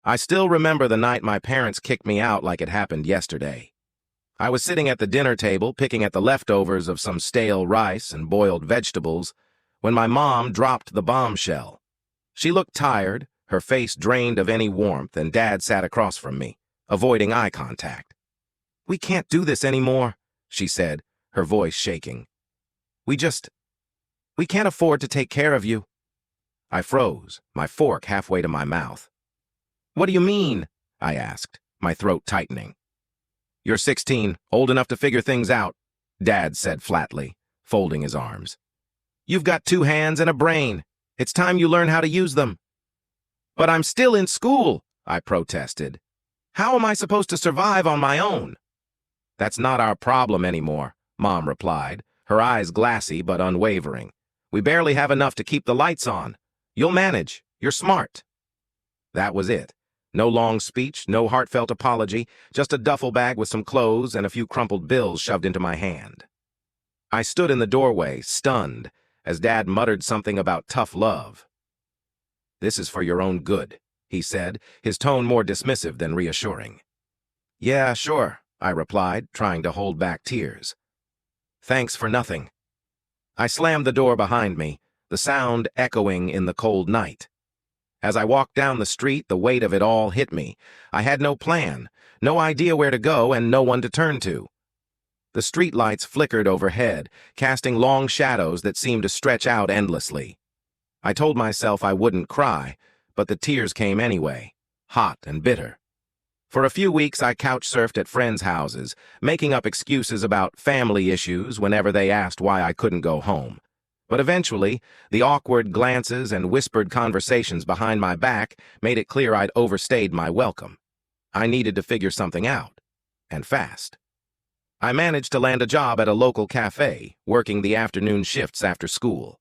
I still remember the night my parents kicked me out like it happened yesterday. I was sitting at the dinner table picking at the leftovers of some stale rice and boiled vegetables when my mom dropped the bombshell. She looked tired, her face drained of any warmth, and Dad sat across from me, avoiding eye contact. "We can't do this anymore," she said, her voice shaking. We can't afford to take care of you." I froze, my fork halfway to my mouth. "What do you mean?" I asked, my throat tightening. "You're 16, old enough to figure things out," Dad said flatly, folding his arms. "You've got 2 hands and a brain. It's time you learn how to use them." "But I'm still in school," I protested. "How am I supposed to survive on my own?" "That's not our problem anymore," Mom replied, her eyes glassy but unwavering. "We barely have enough to keep the lights on. You'll manage. You're smart." That was it. No long speech, no heartfelt apology, just a duffel bag with some clothes and a few crumpled bills shoved into my hand. I stood in the doorway, stunned, as Dad muttered something about tough love. "This is for your own good," he said, his tone more dismissive than reassuring. "Yeah, sure," I replied, trying to hold back tears. "Thanks for nothing." I slammed the door behind me, the sound echoing in the cold night. As I walked down the street, the weight of it all hit me. I had no plan, no idea where to go, and no one to turn to. The streetlights flickered overhead, casting long shadows that seemed to stretch out endlessly. I told myself I wouldn't cry, but the tears came anyway, hot and bitter. For a few weeks, I couch-surfed at friends' houses, making up excuses about family issues whenever they asked why I couldn't go home. But eventually, the awkward glances and whispered conversations behind my back made it clear I'd overstayed my welcome. I needed to figure something out, and fast. I managed to land a job at a local cafe, working the afternoon shifts after school.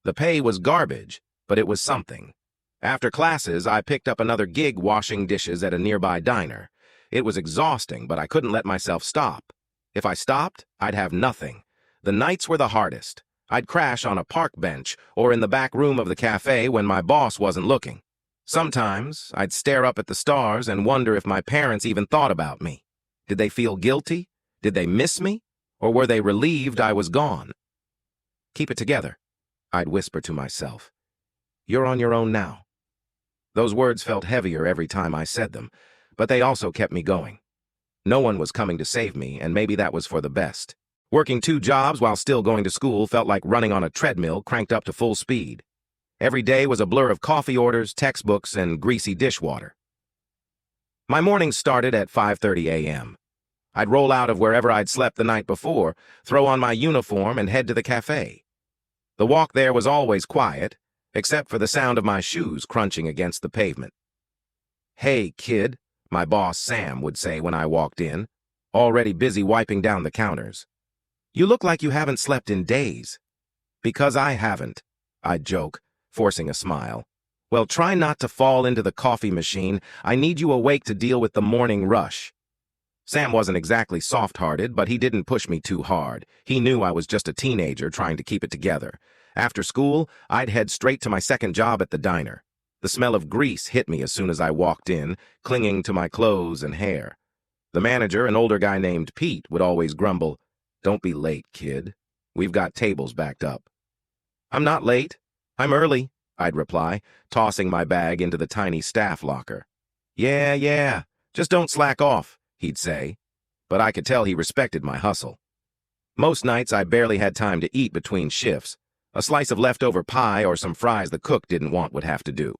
The pay was garbage, but it was something. After classes, I picked up another gig washing dishes at a nearby diner. It was exhausting, but I couldn't let myself stop. If I stopped, I'd have nothing. The nights were the hardest. I'd crash on a park bench or in the back room of the cafe when my boss wasn't looking. Sometimes, I'd stare up at the stars and wonder if my parents even thought about me. Did they feel guilty? Did they miss me? Or were they relieved I was gone? "Keep it together," I'd whisper to myself. "You're on your own now." Those words felt heavier every time I said them, but they also kept me going. No one was coming to save me, and maybe that was for the best. Working 2 jobs while still going to school felt like running on a treadmill cranked up to full speed. Every day was a blur of coffee orders, textbooks, and greasy dishwater. My mornings started at 5:30 a.m. I'd roll out of wherever I'd slept the night before, throw on my uniform, and head to the cafe. The walk there was always quiet, except for the sound of my shoes crunching against the pavement. "Hey, kid," my boss Sam would say when I walked in, already busy wiping down the counters. "You look like you haven't slept in days." "Because I haven't," I'd joke, forcing a smile. "Well, try not to fall into the coffee machine. I need you awake to deal with the morning rush." Sam wasn't exactly soft-hearted, but he didn't push me too hard. He knew I was just a teenager trying to keep it together. After school, I'd head straight to my second job at the diner. The smell of grease hit me as soon as I walked in, clinging to my clothes and hair. The manager, an older guy named Pete, would always grumble, "Don't be late, kid. We've got tables backed up." "I'm not late. I'm early," I'd reply, tossing my bag into the tiny staff locker. Yeah, just don't slack off," he'd say. But I could tell he respected my hustle. Most nights I barely had time to eat between shifts. A slice of leftover pie or some fries the cook didn't want would have to do.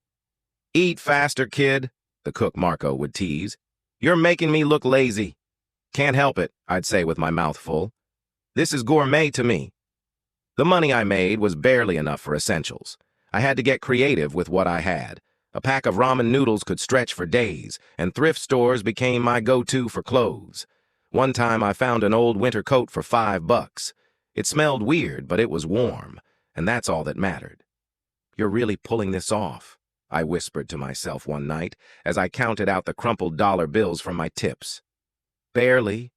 "Eat faster, kid," the cook Marco would tease. "You're making me look lazy." "Can't help it," I'd say with my mouth full. "This is gourmet to me." The money I made was barely enough for essentials. I had to get creative with what I had. A pack of ramen noodles could stretch for days, and thrift stores became my go-to for clothes. One time I found an old winter coat for $5. It smelled weird, but it was warm, and that's all that mattered. "You're really pulling this off," I whispered to myself one night as I counted out the crumpled dollar bills from my tips. "Barely."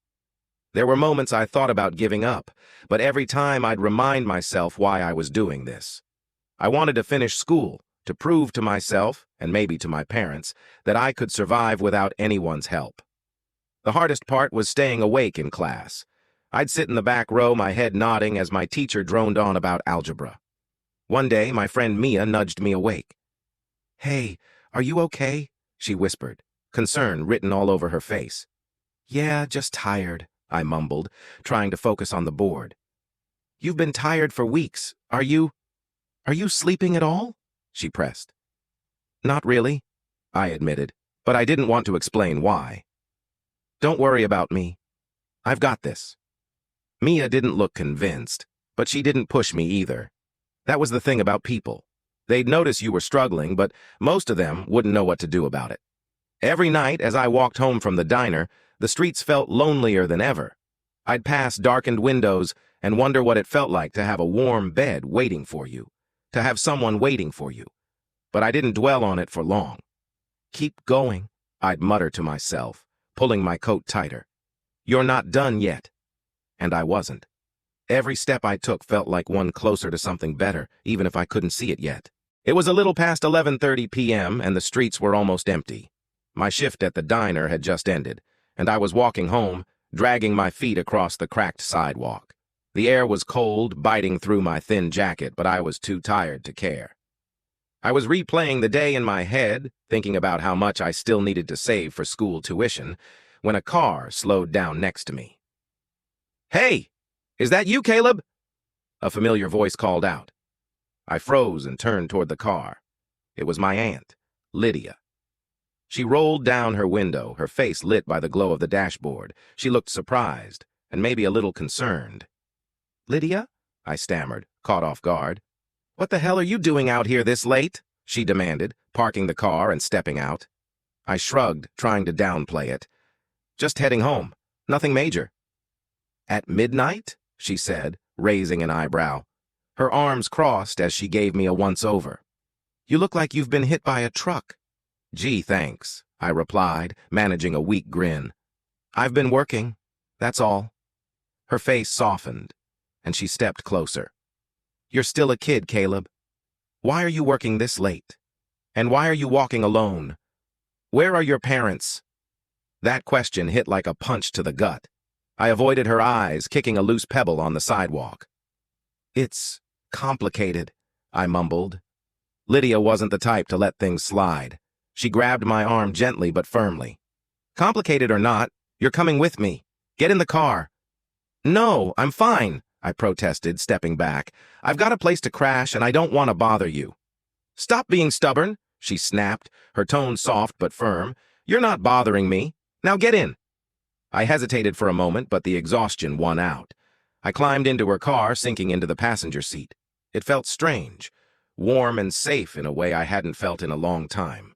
There were moments I thought about giving up, but every time I'd remind myself why I was doing this. I wanted to finish school, to prove to myself, and maybe to my parents, that I could survive without anyone's help. The hardest part was staying awake in class. I'd sit in the back row, my head nodding as my teacher droned on about algebra. One day, my friend Mia nudged me awake. "Hey, are you okay?" she whispered, concern written all over her face. "Yeah, just tired," I mumbled, trying to focus on the board. "You've been tired for weeks. Are you sleeping at all?" she pressed. "Not really," I admitted, but I didn't want to explain why. "Don't worry about me. I've got this." Mia didn't look convinced, but she didn't push me either. That was the thing about people. They'd notice you were struggling, but most of them wouldn't know what to do about it. Every night, as I walked home from the diner, the streets felt lonelier than ever. I'd pass darkened windows and wonder what it felt like to have a warm bed waiting for you, to have someone waiting for you. But I didn't dwell on it for long. "Keep going," I'd mutter to myself, pulling my coat tighter. "You're not done yet." And I wasn't. Every step I took felt like one closer to something better, even if I couldn't see it yet. It was a little past 11:30 p.m., and the streets were almost empty. My shift at the diner had just ended, and I was walking home, dragging my feet across the cracked sidewalk. The air was cold, biting through my thin jacket, but I was too tired to care. I was replaying the day in my head, thinking about how much I still needed to save for school tuition, when a car slowed down next to me. "Hey! Is that you, Caleb?" A familiar voice called out. I froze and turned toward the car. It was my aunt, Lydia. She rolled down her window, her face lit by the glow of the dashboard. She looked surprised, and maybe a little concerned. "Lydia?" I stammered, caught off guard. "What the hell are you doing out here this late?" she demanded, parking the car and stepping out. I shrugged, trying to downplay it. "Just heading home. Nothing major." "At midnight?" she said, raising an eyebrow. Her arms crossed as she gave me a once-over. "You look like you've been hit by a truck." "Gee, thanks," I replied, managing a weak grin. "I've been working, that's all." Her face softened, and she stepped closer. "You're still a kid, Caleb. Why are you working this late? And why are you walking alone? Where are your parents?" That question hit like a punch to the gut. I avoided her eyes, kicking a loose pebble on the sidewalk. "It's complicated," I mumbled. Lydia wasn't the type to let things slide. She grabbed my arm gently but firmly. "Complicated or not, you're coming with me. Get in the car." "No, I'm fine," I protested, stepping back. "I've got a place to crash and I don't want to bother you." "Stop being stubborn," she snapped, her tone soft but firm. "You're not bothering me. Now get in." I hesitated for a moment, but the exhaustion won out. I climbed into her car, sinking into the passenger seat. It felt strange, warm and safe in a way I hadn't felt in a long time.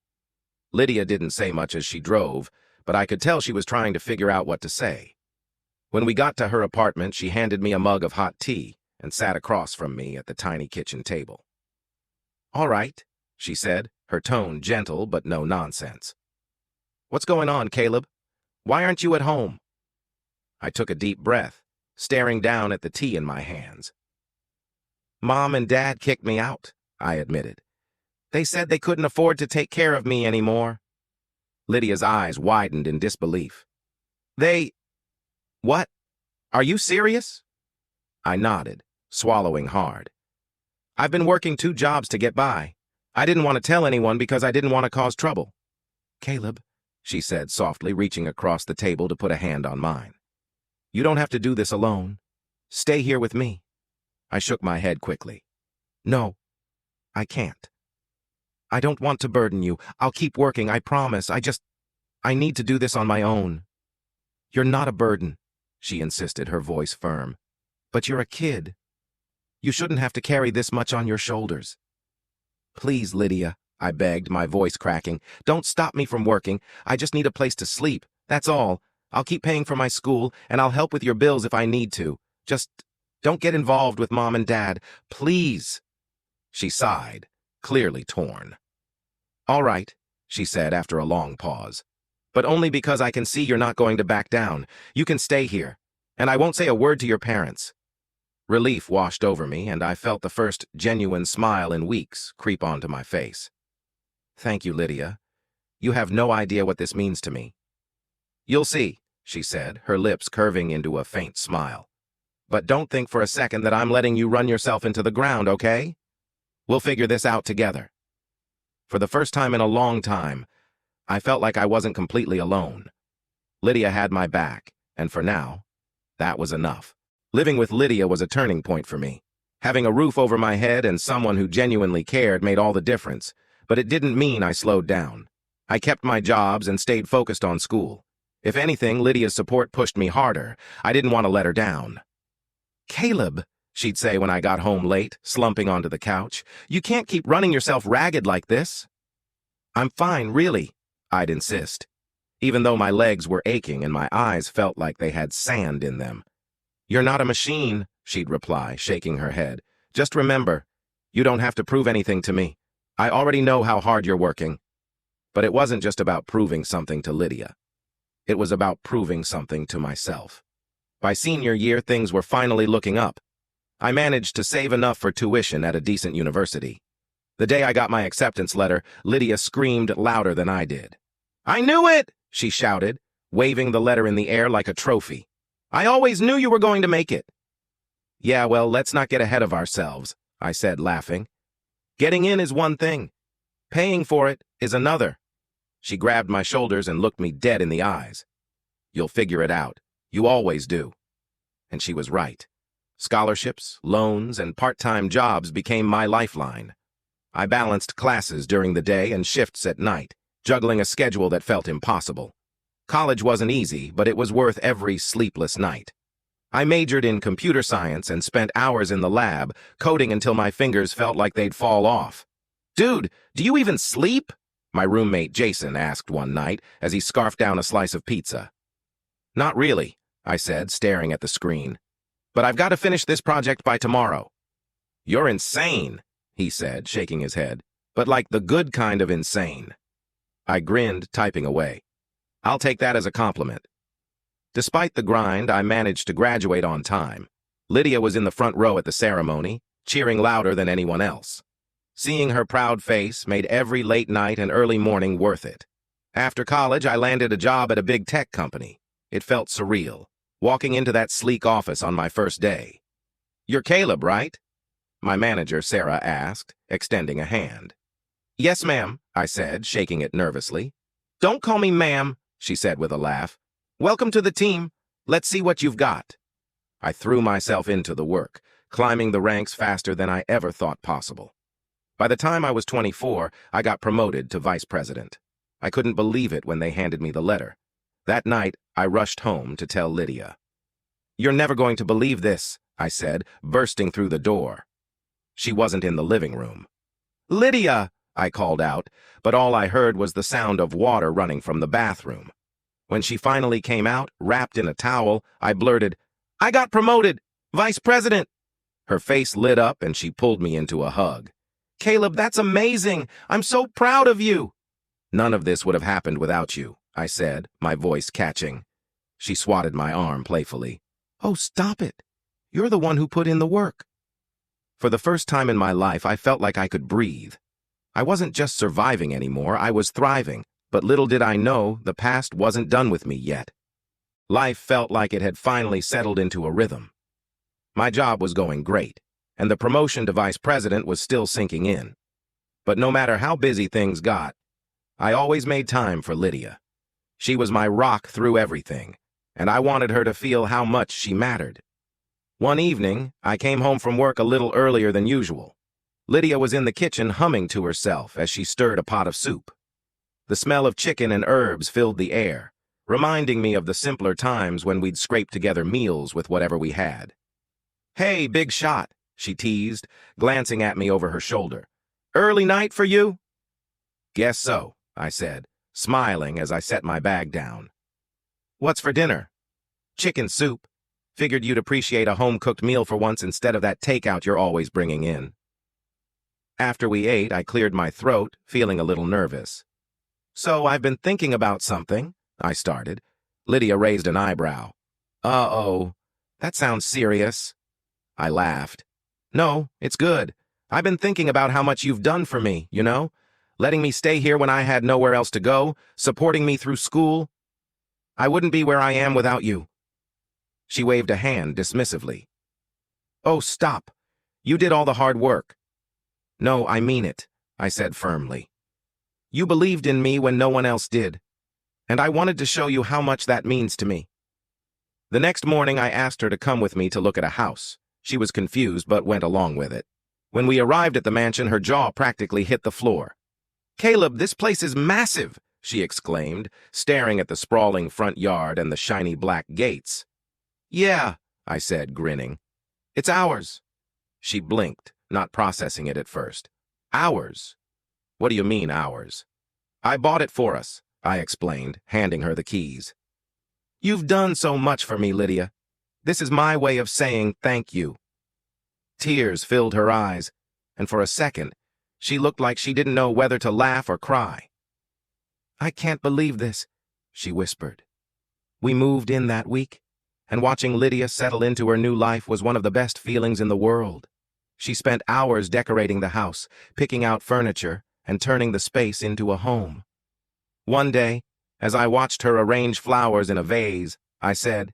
Lydia didn't say much as she drove, but I could tell she was trying to figure out what to say. When we got to her apartment, she handed me a mug of hot tea and sat across from me at the tiny kitchen table. "All right," she said, her tone gentle but no nonsense. "What's going on, Caleb? Why aren't you at home?" I took a deep breath, staring down at the tea in my hands. "Mom and Dad kicked me out," I admitted. "They said they couldn't afford to take care of me anymore." Lydia's eyes widened in disbelief. What? Are you serious?" I nodded, swallowing hard. "I've been working 2 jobs to get by. I didn't want to tell anyone because I didn't want to cause trouble." "Caleb," she said softly, reaching across the table to put a hand on mine. "You don't have to do this alone. Stay here with me." I shook my head quickly. "No, I can't. I don't want to burden you. I'll keep working, I promise. I need to do this on my own." "You're not a burden," she insisted, her voice firm. "But you're a kid. You shouldn't have to carry this much on your shoulders." "Please, Lydia," I begged, my voice cracking. "Don't stop me from working. I just need a place to sleep. That's all. I'll keep paying for my school, and I'll help with your bills if I need to. Just don't get involved with Mom and Dad. Please." She sighed, clearly torn. "All right," she said after a long pause. "But only because I can see you're not going to back down. You can stay here, and I won't say a word to your parents." Relief washed over me, and I felt the first genuine smile in weeks creep onto my face. Thank you, Lydia. You have no idea what this means to me. You'll see, she said, her lips curving into a faint smile. But don't think for a second that I'm letting you run yourself into the ground, okay? We'll figure this out together. For the first time in a long time, I felt like I wasn't completely alone. Lydia had my back, and for now, that was enough. Living with Lydia was a turning point for me. Having a roof over my head and someone who genuinely cared made all the difference, but it didn't mean I slowed down. I kept my jobs and stayed focused on school. If anything, Lydia's support pushed me harder. I didn't want to let her down. "Caleb," she'd say when I got home late, slumping onto the couch, "you can't keep running yourself ragged like this." "I'm fine, really," I'd insist, even though my legs were aching and my eyes felt like they had sand in them. "You're not a machine," she'd reply, shaking her head. "Just remember, you don't have to prove anything to me. I already know how hard you're working." But it wasn't just about proving something to Lydia. It was about proving something to myself. By senior year, things were finally looking up. I managed to save enough for tuition at a decent university. The day I got my acceptance letter, Lydia screamed louder than I did. "I knew it!" she shouted, waving the letter in the air like a trophy. "I always knew you were going to make it." "Yeah, well, let's not get ahead of ourselves," I said, laughing. "Getting in is one thing. Paying for it is another." She grabbed my shoulders and looked me dead in the eyes. "You'll figure it out. You always do." And she was right. Scholarships, loans, and part-time jobs became my lifeline. I balanced classes during the day and shifts at night, juggling a schedule that felt impossible. College wasn't easy, but it was worth every sleepless night. I majored in computer science and spent hours in the lab, coding until my fingers felt like they'd fall off. "Dude, do you even sleep?" my roommate Jason asked one night as he scarfed down a slice of pizza. "Not really," I said, staring at the screen. "But I've got to finish this project by tomorrow." "You're insane," he said, shaking his head, "but like the good kind of insane." I grinned, typing away. "I'll take that as a compliment." Despite the grind, I managed to graduate on time. Lydia was in the front row at the ceremony, cheering louder than anyone else. Seeing her proud face made every late night and early morning worth it. After college, I landed a job at a big tech company. It felt surreal, walking into that sleek office on my first day. "You're Caleb, right?" my manager, Sarah, asked, extending a hand. "Yes, ma'am," I said, shaking it nervously. "Don't call me ma'am," she said with a laugh. "Welcome to the team. Let's see what you've got." I threw myself into the work, climbing the ranks faster than I ever thought possible. By the time I was 24, I got promoted to vice president. I couldn't believe it when they handed me the letter. That night, I rushed home to tell Lydia. "You're never going to believe this," I said, bursting through the door. She wasn't in the living room. "Lydia!" I called out, but all I heard was the sound of water running from the bathroom. When she finally came out, wrapped in a towel, I blurted, "I got promoted! Vice president!" Her face lit up and she pulled me into a hug. "Caleb, that's amazing! I'm so proud of you!" "None of this would have happened without you," I said, my voice catching. She swatted my arm playfully. "Oh, stop it. You're the one who put in the work." For the first time in my life, I felt like I could breathe. I wasn't just surviving anymore, I was thriving, but little did I know the past wasn't done with me yet. Life felt like it had finally settled into a rhythm. My job was going great, and the promotion to vice president was still sinking in. But no matter how busy things got, I always made time for Lydia. She was my rock through everything, and I wanted her to feel how much she mattered. One evening, I came home from work a little earlier than usual. Lydia was in the kitchen humming to herself as she stirred a pot of soup. The smell of chicken and herbs filled the air, reminding me of the simpler times when we'd scrape together meals with whatever we had. "Hey, big shot," she teased, glancing at me over her shoulder. "Early night for you?" "Guess so," I said, smiling as I set my bag down. "What's for dinner?" "Chicken soup. Figured you'd appreciate a home-cooked meal for once instead of that takeout you're always bringing in." After we ate, I cleared my throat, feeling a little nervous. "So I've been thinking about something," I started. Lydia raised an eyebrow. "Uh-oh, that sounds serious." I laughed. "No, it's good. I've been thinking about how much you've done for me, you know? letting me stay here when I had nowhere else to go, supporting me through school. I wouldn't be where I am without you." She waved a hand dismissively. "Oh, stop. You did all the hard work." "No, I mean it," I said firmly. "You believed in me when no one else did, and I wanted to show you how much that means to me." The next morning, I asked her to come with me to look at a house. She was confused, but went along with it. When we arrived at the mansion, her jaw practically hit the floor. "Caleb, this place is massive," she exclaimed, staring at the sprawling front yard and the shiny black gates. "Yeah," I said, grinning. "It's ours." She blinked, not processing it at first. "Ours? What do you mean, ours?" "I bought it for us," I explained, handing her the keys. "You've done so much for me, Lydia. This is my way of saying thank you." Tears filled her eyes, and for a second, she looked like she didn't know whether to laugh or cry. "I can't believe this," she whispered. We moved in that week, and watching Lydia settle into her new life was one of the best feelings in the world. She spent hours decorating the house, picking out furniture, and turning the space into a home. One day, as I watched her arrange flowers in a vase, I said,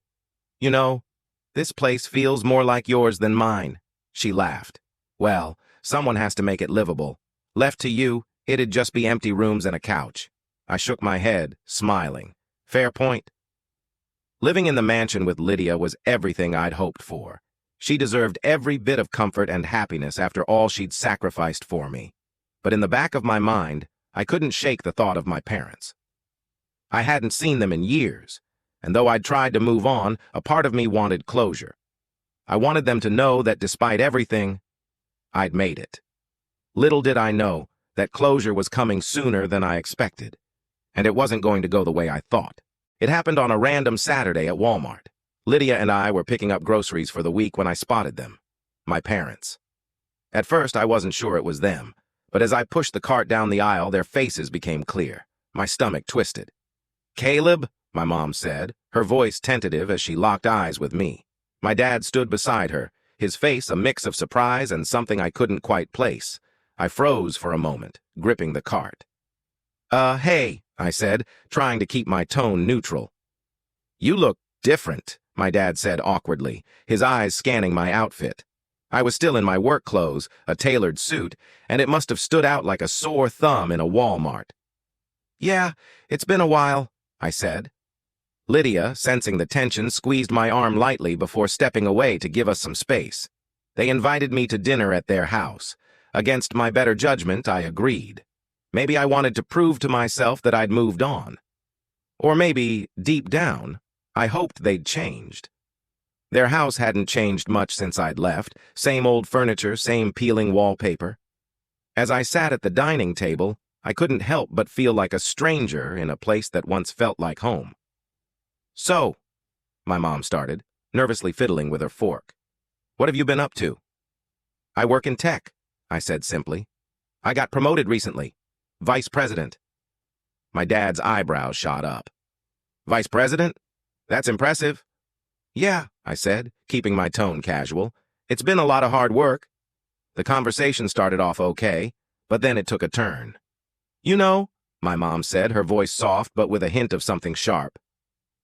"You know, this place feels more like yours than mine." She laughed. "Well, someone has to make it livable. Left to you, it'd just be empty rooms and a couch." I shook my head, smiling. "Fair point." Living in the mansion with Lydia was everything I'd hoped for. She deserved every bit of comfort and happiness after all she'd sacrificed for me. But in the back of my mind, I couldn't shake the thought of my parents. I hadn't seen them in years, and though I'd tried to move on, a part of me wanted closure. I wanted them to know that despite everything, I'd made it. Little did I know that closure was coming sooner than I expected, and it wasn't going to go the way I thought. It happened on a random Saturday at Walmart. Lydia and I were picking up groceries for the week when I spotted them. My parents. At first, I wasn't sure it was them, but as I pushed the cart down the aisle, their faces became clear. My stomach twisted. "Caleb," my mom said, her voice tentative as she locked eyes with me. My dad stood beside her, his face a mix of surprise and something I couldn't quite place. I froze for a moment, gripping the cart. Hey," I said, trying to keep my tone neutral. "You look different," my dad said awkwardly, his eyes scanning my outfit. I was still in my work clothes, a tailored suit, and it must have stood out like a sore thumb in a Walmart. "Yeah, it's been a while," I said. Lydia, sensing the tension, squeezed my arm lightly before stepping away to give us some space. They invited me to dinner at their house. Against my better judgment, I agreed. Maybe I wanted to prove to myself that I'd moved on. Or maybe, deep down, I hoped they'd changed. Their house hadn't changed much since I'd left, same old furniture, same peeling wallpaper. As I sat at the dining table, I couldn't help but feel like a stranger in a place that once felt like home. "So," my mom started, nervously fiddling with her fork. "What have you been up to?" "I work in tech," I said simply. "I got promoted recently. Vice president." My dad's eyebrows shot up. "Vice president? That's impressive." "Yeah," I said, keeping my tone casual. "It's been a lot of hard work." The conversation started off okay, but then it took a turn. "You know," my mom said, her voice soft but with a hint of something sharp,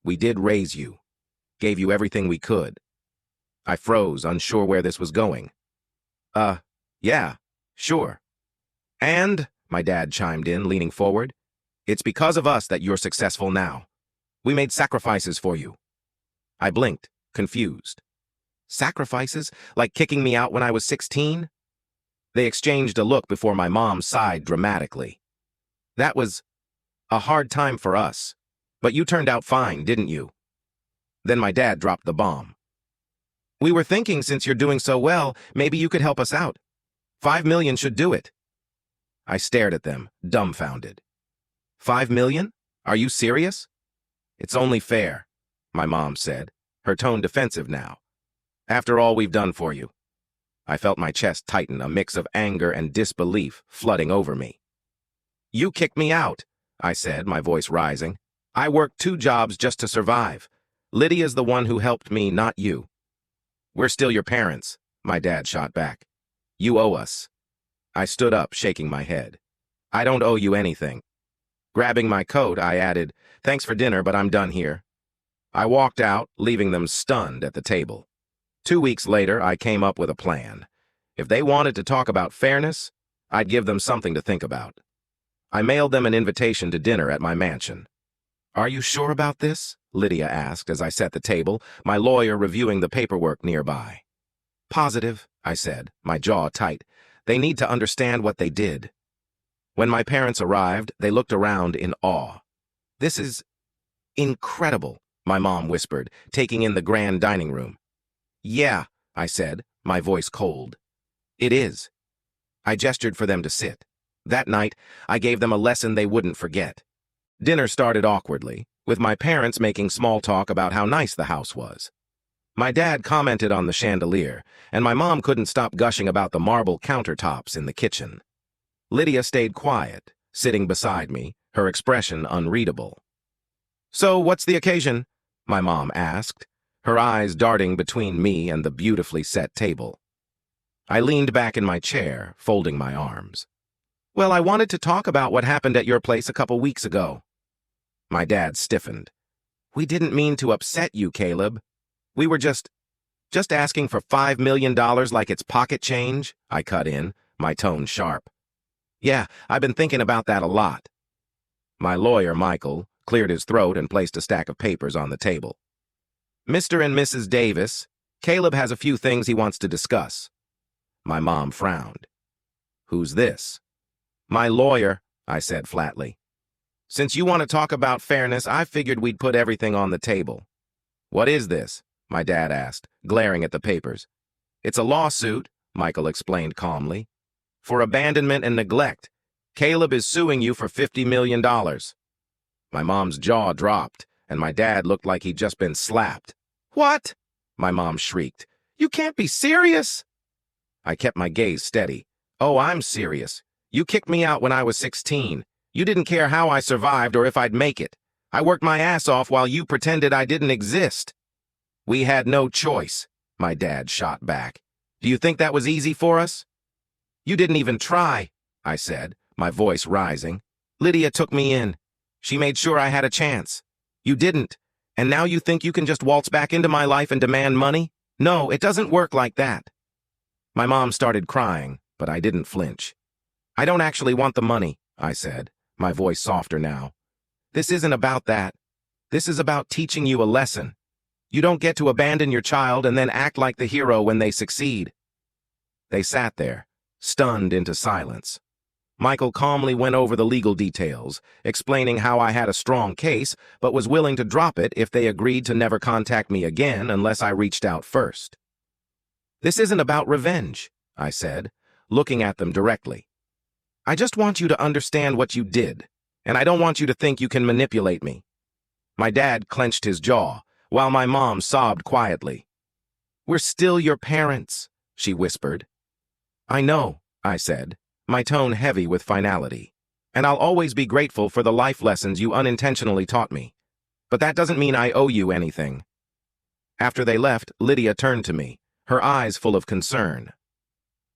"we did raise you. Gave you everything we could." I froze, unsure where this was going. Yeah, sure." "And," my dad chimed in, leaning forward, "it's because of us that you're successful now. We made sacrifices for you." I blinked, confused. Sacrifices? Like kicking me out when I was 16? They exchanged a look before my mom sighed dramatically. "That was a hard time for us. But you turned out fine, didn't you?" Then my dad dropped the bomb. "We were thinking since you're doing so well, maybe you could help us out. 5 million should do it." I stared at them, dumbfounded. 5 million? Are you serious? "It's only fair," my mom said, her tone defensive now. "After all we've done for you." I felt my chest tighten, a mix of anger and disbelief flooding over me. "You kicked me out," I said, my voice rising. "I worked 2 jobs just to survive. Lydia's the one who helped me, not you." "We're still your parents," my dad shot back. "You owe us." I stood up, shaking my head. I don't owe you anything. Grabbing my coat, I added, "Thanks for dinner, but I'm done here." I walked out, leaving them stunned at the table. 2 weeks later, I came up with a plan. If they wanted to talk about fairness, I'd give them something to think about. I mailed them an invitation to dinner at my mansion. "Are you sure about this?" Lydia asked as I set the table, my lawyer reviewing the paperwork nearby. "Positive," I said, my jaw tight. "They need to understand what they did." When my parents arrived, they looked around in awe. "This is incredible," my mom whispered, taking in the grand dining room. "Yeah," I said, my voice cold. "It is." I gestured for them to sit. That night, I gave them a lesson they wouldn't forget. Dinner started awkwardly, with my parents making small talk about how nice the house was. My dad commented on the chandelier, and my mom couldn't stop gushing about the marble countertops in the kitchen. Lydia stayed quiet, sitting beside me, her expression unreadable. "So, what's the occasion?" my mom asked, her eyes darting between me and the beautifully set table. I leaned back in my chair, folding my arms. "Well, I wanted to talk about what happened at your place a couple weeks ago." My dad stiffened. "We didn't mean to upset you, Caleb. We were just asking for $5 million like it's pocket change," I cut in, my tone sharp. "Yeah, I've been thinking about that a lot." My lawyer, Michael, cleared his throat and placed a stack of papers on the table. "Mr. and Mrs. Davis, Caleb has a few things he wants to discuss." My mom frowned. "Who's this?" "My lawyer," I said flatly. "Since you want to talk about fairness, I figured we'd put everything on the table." "What is this?" my dad asked, glaring at the papers. "It's a lawsuit," Michael explained calmly, "for abandonment and neglect. Caleb is suing you for $50 million. My mom's jaw dropped, and my dad looked like he'd just been slapped. "What?" my mom shrieked. "You can't be serious!" I kept my gaze steady. "Oh, I'm serious. You kicked me out when I was 16. You didn't care how I survived or if I'd make it. I worked my ass off while you pretended I didn't exist." "We had no choice," my dad shot back. "Do you think that was easy for us?" "You didn't even try," I said, my voice rising. "Lydia took me in. She made sure I had a chance. You didn't, and now you think you can just waltz back into my life and demand money? No, it doesn't work like that." My mom started crying, but I didn't flinch. "I don't actually want the money," I said, my voice softer now. "This isn't about that. This is about teaching you a lesson. You don't get to abandon your child and then act like the hero when they succeed." They sat there, stunned into silence. Michael calmly went over the legal details, explaining how I had a strong case, but was willing to drop it if they agreed to never contact me again unless I reached out first. "This isn't about revenge," I said, looking at them directly. "I just want you to understand what you did, and I don't want you to think you can manipulate me." My dad clenched his jaw, while my mom sobbed quietly. "We're still your parents," she whispered. "I know," I said, my tone heavy with finality. "And I'll always be grateful for the life lessons you unintentionally taught me. But that doesn't mean I owe you anything." After they left, Lydia turned to me, her eyes full of concern.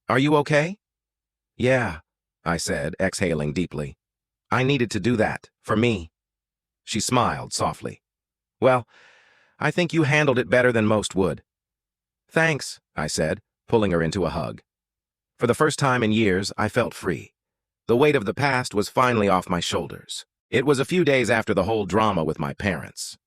"Are you okay?" "Yeah," I said, exhaling deeply. "I needed to do that, for me." She smiled softly. "Well, I think you handled it better than most would." "Thanks," I said, pulling her into a hug. For the first time in years, I felt free. The weight of the past was finally off my shoulders. It was a few days after the whole drama with my parents.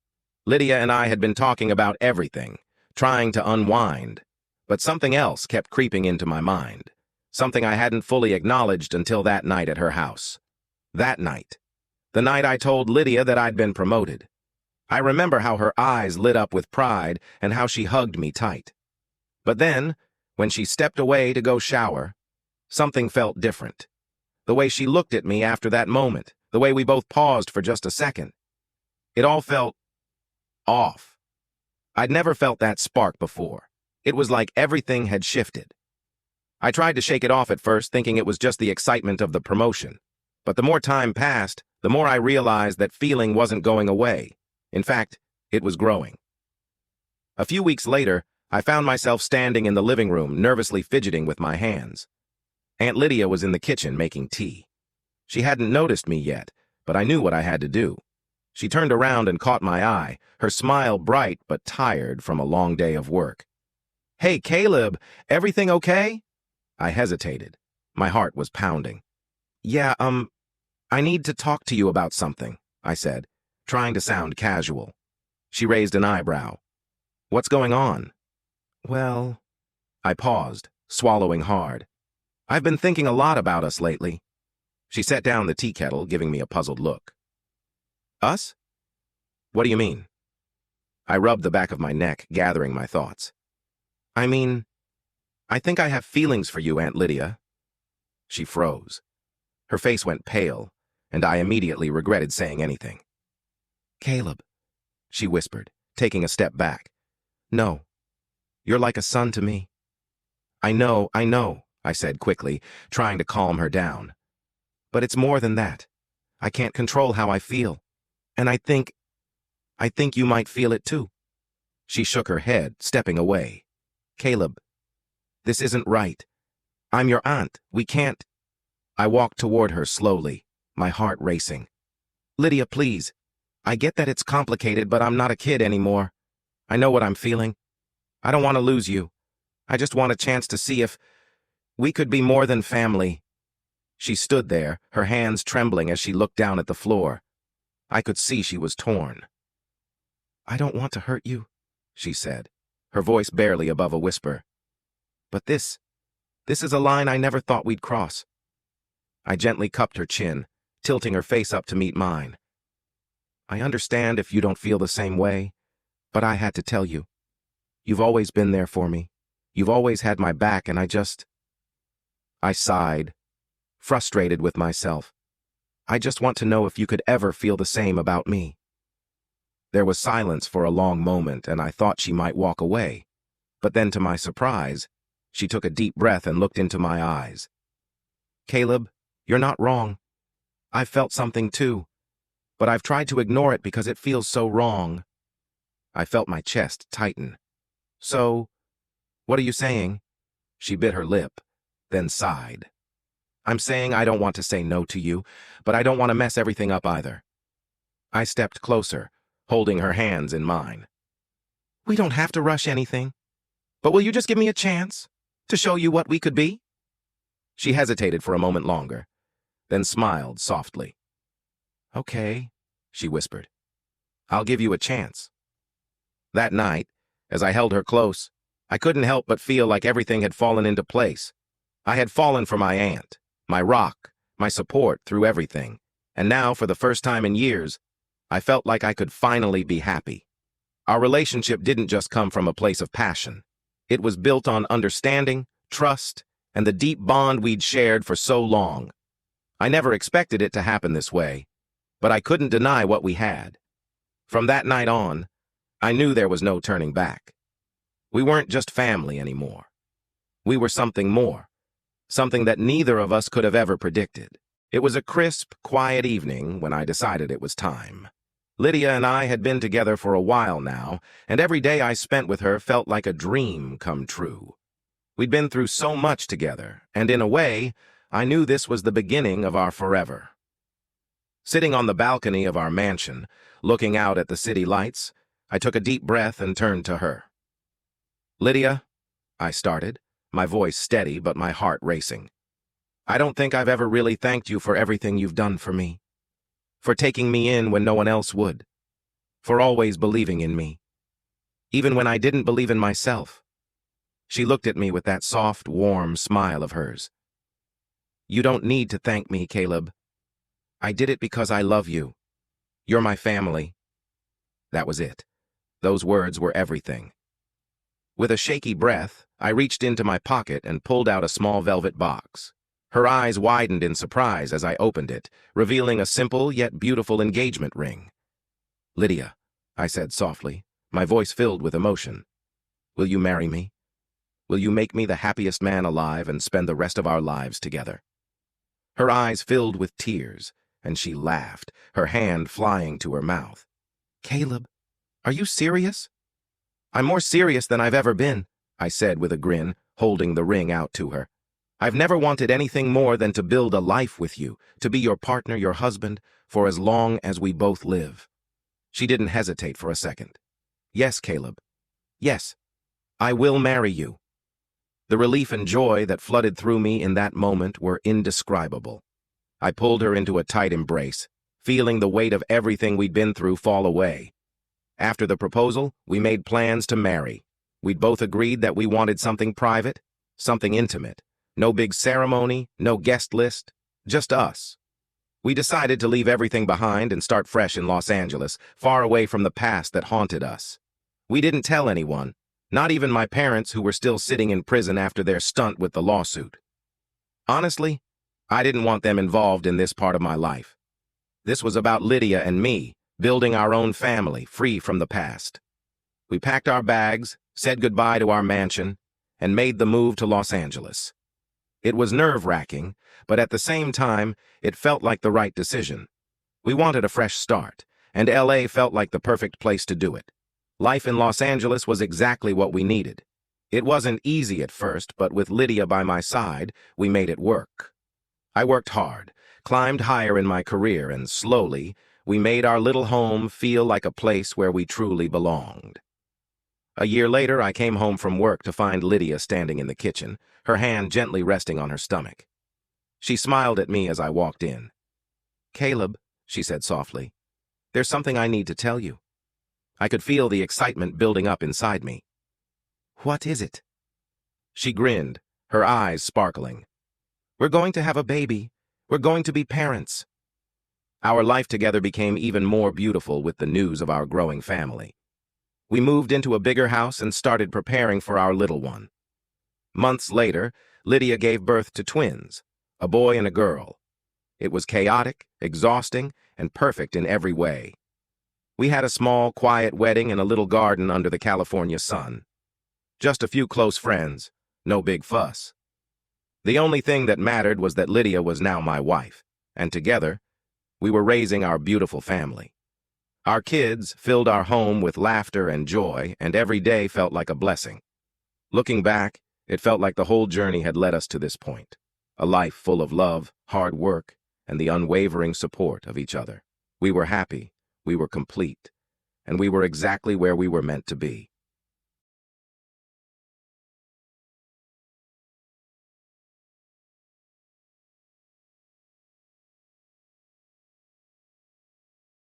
Lydia and I had been talking about everything, trying to unwind, but something else kept creeping into my mind, something I hadn't fully acknowledged until that night at her house. That night. The night I told Lydia that I'd been promoted. I remember how her eyes lit up with pride and how she hugged me tight. But then, when she stepped away to go shower, something felt different. The way she looked at me after that moment, the way we both paused for just a second. It all felt off. I'd never felt that spark before. It was like everything had shifted. I tried to shake it off at first, thinking it was just the excitement of the promotion. But the more time passed, the more I realized that feeling wasn't going away. In fact, it was growing. A few weeks later, I found myself standing in the living room, nervously fidgeting with my hands. Aunt Lydia was in the kitchen making tea. She hadn't noticed me yet, but I knew what I had to do. She turned around and caught my eye, her smile bright but tired from a long day of work. "Hey, Caleb, everything okay?" I hesitated. My heart was pounding. "Yeah, I need to talk to you about something," I said, trying to sound casual. She raised an eyebrow. "What's going on?" "Well," I paused, swallowing hard. "I've been thinking a lot about us lately." She set down the tea kettle, giving me a puzzled look. "Us? What do you mean?" I rubbed the back of my neck, gathering my thoughts. "I mean, I think I have feelings for you, Aunt Lydia." She froze. Her face went pale, and I immediately regretted saying anything. "Caleb," she whispered, taking a step back. "No, you're like a son to me." I know, I said quickly, trying to calm her down. "But it's more than that. I can't control how I feel. And I think you might feel it too." She shook her head, stepping away. "Caleb, this isn't right. I'm your aunt. We can't." I walked toward her slowly, my heart racing. "Lydia, please. I get that it's complicated, but I'm not a kid anymore. I know what I'm feeling. I don't want to lose you. I just want a chance to see if we could be more than family." She stood there, her hands trembling as she looked down at the floor. I could see she was torn. "I don't want to hurt you," she said, her voice barely above a whisper. "But this is a line I never thought we'd cross." I gently cupped her chin, tilting her face up to meet mine. "I understand if you don't feel the same way, but I had to tell you. You've always been there for me. You've always had my back, and I sighed, frustrated with myself. "I just want to know if you could ever feel the same about me." There was silence for a long moment, and I thought she might walk away. But then, to my surprise, she took a deep breath and looked into my eyes. "Caleb, you're not wrong. I've felt something too, but I've tried to ignore it because it feels so wrong." I felt my chest tighten. "So, what are you saying?" She bit her lip, then sighed. "I'm saying I don't want to say no to you, but I don't want to mess everything up either." I stepped closer, holding her hands in mine. "We don't have to rush anything, but will you just give me a chance to show you what we could be?" She hesitated for a moment longer, then smiled softly. "Okay," she whispered. "I'll give you a chance." That night, as I held her close, I couldn't help but feel like everything had fallen into place. I had fallen for my aunt, my rock, my support through everything, and now, for the first time in years, I felt like I could finally be happy. Our relationship didn't just come from a place of passion. It was built on understanding, trust, and the deep bond we'd shared for so long. I never expected it to happen this way, but I couldn't deny what we had. From that night on, I knew there was no turning back. We weren't just family anymore. We were something more, something that neither of us could have ever predicted. It was a crisp, quiet evening when I decided it was time. Lydia and I had been together for a while now, and every day I spent with her felt like a dream come true. We'd been through so much together, and in a way, I knew this was the beginning of our forever. Sitting on the balcony of our mansion, looking out at the city lights, I took a deep breath and turned to her. "Lydia," I started, my voice steady but my heart racing. "I don't think I've ever really thanked you for everything you've done for me. For taking me in when no one else would. For always believing in me. Even when I didn't believe in myself." She looked at me with that soft, warm smile of hers. "You don't need to thank me, Caleb. I did it because I love you. You're my family." That was it. Those words were everything. With a shaky breath, I reached into my pocket and pulled out a small velvet box. Her eyes widened in surprise as I opened it, revealing a simple yet beautiful engagement ring. "Lydia," I said softly, my voice filled with emotion. "Will you marry me? Will you make me the happiest man alive and spend the rest of our lives together?" Her eyes filled with tears, and she laughed, her hand flying to her mouth. "Caleb, are you serious?" "I'm more serious than I've ever been," I said with a grin, holding the ring out to her. I've never wanted anything more than to build a life with you, to be your partner, your husband, for as long as we both live." She didn't hesitate for a second. "Yes, Caleb. Yes, I will marry you." The relief and joy that flooded through me in that moment were indescribable. I pulled her into a tight embrace, feeling the weight of everything we'd been through fall away. After the proposal, we made plans to marry. We'd both agreed that we wanted something private, something intimate. No big ceremony, no guest list, just us. We decided to leave everything behind and start fresh in Los Angeles, far away from the past that haunted us. We didn't tell anyone, not even my parents who were still sitting in prison after their stunt with the lawsuit. Honestly, I didn't want them involved in this part of my life. This was about Lydia and me, building our own family, free from the past. We packed our bags, said goodbye to our mansion, and made the move to Los Angeles. It was nerve-wracking, but at the same time, it felt like the right decision. We wanted a fresh start, and LA felt like the perfect place to do it. Life in Los Angeles was exactly what we needed. It wasn't easy at first, but with Lydia by my side, we made it work. I worked hard, climbed higher in my career, and slowly, we made our little home feel like a place where we truly belonged. A year later, I came home from work to find Lydia standing in the kitchen, her hand gently resting on her stomach. She smiled at me as I walked in. "Caleb," she said softly, "there's something I need to tell you." I could feel the excitement building up inside me. "What is it?" She grinned, her eyes sparkling. "We're going to have a baby. We're going to be parents." Our life together became even more beautiful with the news of our growing family. We moved into a bigger house and started preparing for our little one. Months later, Lydia gave birth to twins, a boy and a girl. It was chaotic, exhausting, and perfect in every way. We had a small, quiet wedding in a little garden under the California sun. Just a few close friends, no big fuss. The only thing that mattered was that Lydia was now my wife, and together, we were raising our beautiful family. Our kids filled our home with laughter and joy, and every day felt like a blessing. Looking back, it felt like the whole journey had led us to this point, a life full of love, hard work, and the unwavering support of each other. We were happy, we were complete, and we were exactly where we were meant to be.